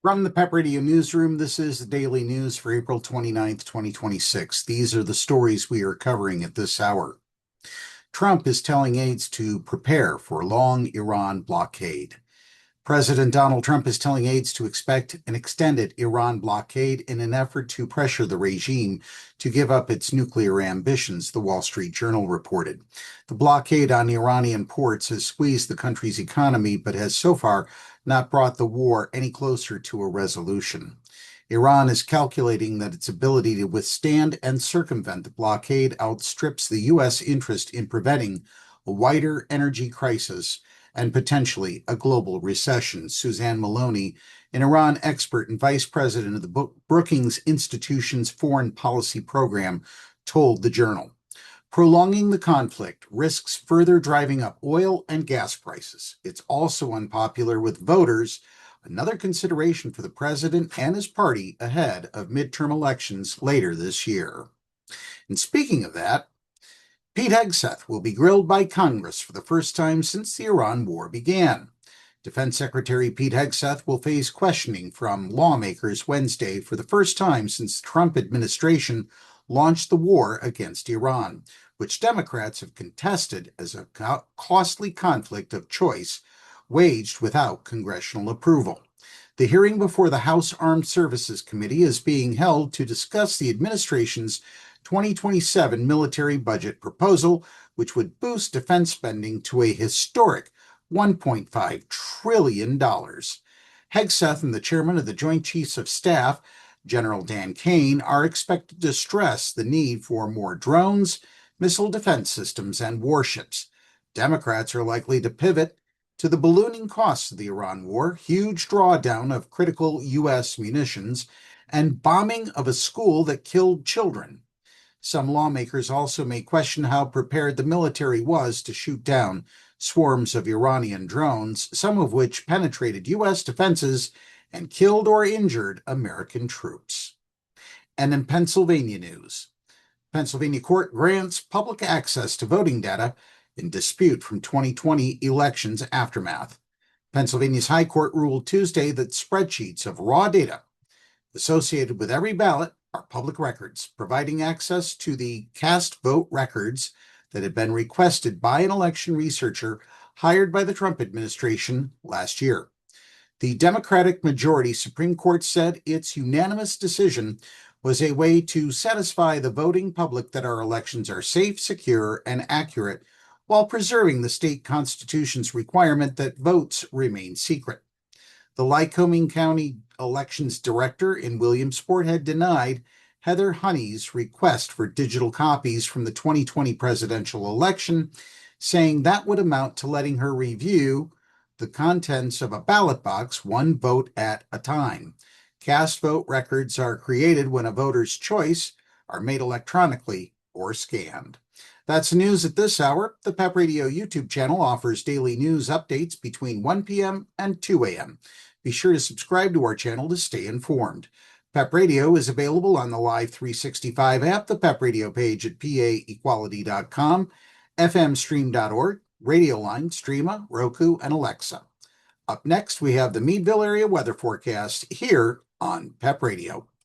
From the PEP Radio Newsroom, this is the daily news for April 29th, 2026. These are the stories we are covering at this hour. Trump is telling aides to prepare for long Iran blockade. President Donald Trump is telling aides to expect an extended Iran blockade in an effort to pressure the regime to give up its nuclear ambitions, the Wall Street Journal reported. The blockade on Iranian ports has squeezed the country's economy, but has so far not brought the war any closer to a resolution. Iran is calculating that its ability to withstand and circumvent the blockade outstrips the U.S. interest in preventing a wider energy crisis and potentially a global recession. Suzanne Maloney, an Iran expert and vice president of the Brookings Institution's foreign policy program, told the Journal. Prolonging the conflict risks further driving up oil and gas prices. It's also unpopular with voters, another consideration for the president and his party ahead of midterm elections later this year. And speaking of that, Pete Hegseth will be grilled by Congress for the first time since the Iran war began. Defense Secretary Pete Hegseth will face questioning from lawmakers Wednesday for the first time since the Trump administration launched the war against Iran, which Democrats have contested as a costly conflict of choice waged without congressional approval. The hearing before the House Armed Services Committee is being held to discuss the administration's 2027 military budget proposal, which would boost defense spending to a historic $1.5 trillion. Hegseth and the chairman of the Joint Chiefs of Staff, General Dan Kane, are expected to stress the need for more drones, missile defense systems, and warships. Democrats are likely to pivot to the ballooning costs of the Iran war, huge drawdown of critical U.S. munitions, and bombing of a school that killed children. Some lawmakers also may question how prepared the military was to shoot down swarms of Iranian drones, some of which penetrated U.S. defenses and killed or injured American troops. And in Pennsylvania news, Pennsylvania court grants public access to voting data in dispute from 2020 elections aftermath. Pennsylvania's High Court ruled Tuesday that spreadsheets of raw data associated with every ballot are public records, providing access to the cast vote records that had been requested by an election researcher hired by the Trump administration last year. The Democratic majority Supreme Court said its unanimous decision was a way to satisfy the voting public that our elections are safe, secure, and accurate, while preserving the state constitution's requirement that votes remain secret. The Lycoming County Elections Director in Williamsport had denied Heather Honey's request for digital copies from the 2020 presidential election, saying that would amount to letting her review the contents of a ballot box one vote at a time. Cast vote records are created when a voter's choice are made electronically or scanned. That's the news at this hour. The PEP Radio YouTube channel offers daily news updates between 1 p.m. and 2 a.m. Be sure to subscribe to our channel to stay informed. PEP Radio is available on the Live 365 app, the PEP Radio page at paequality.com, fmstream.org, Radio Line, Streama, Roku, and Alexa. Up next, we have the Meadville area weather forecast here on PEP Radio.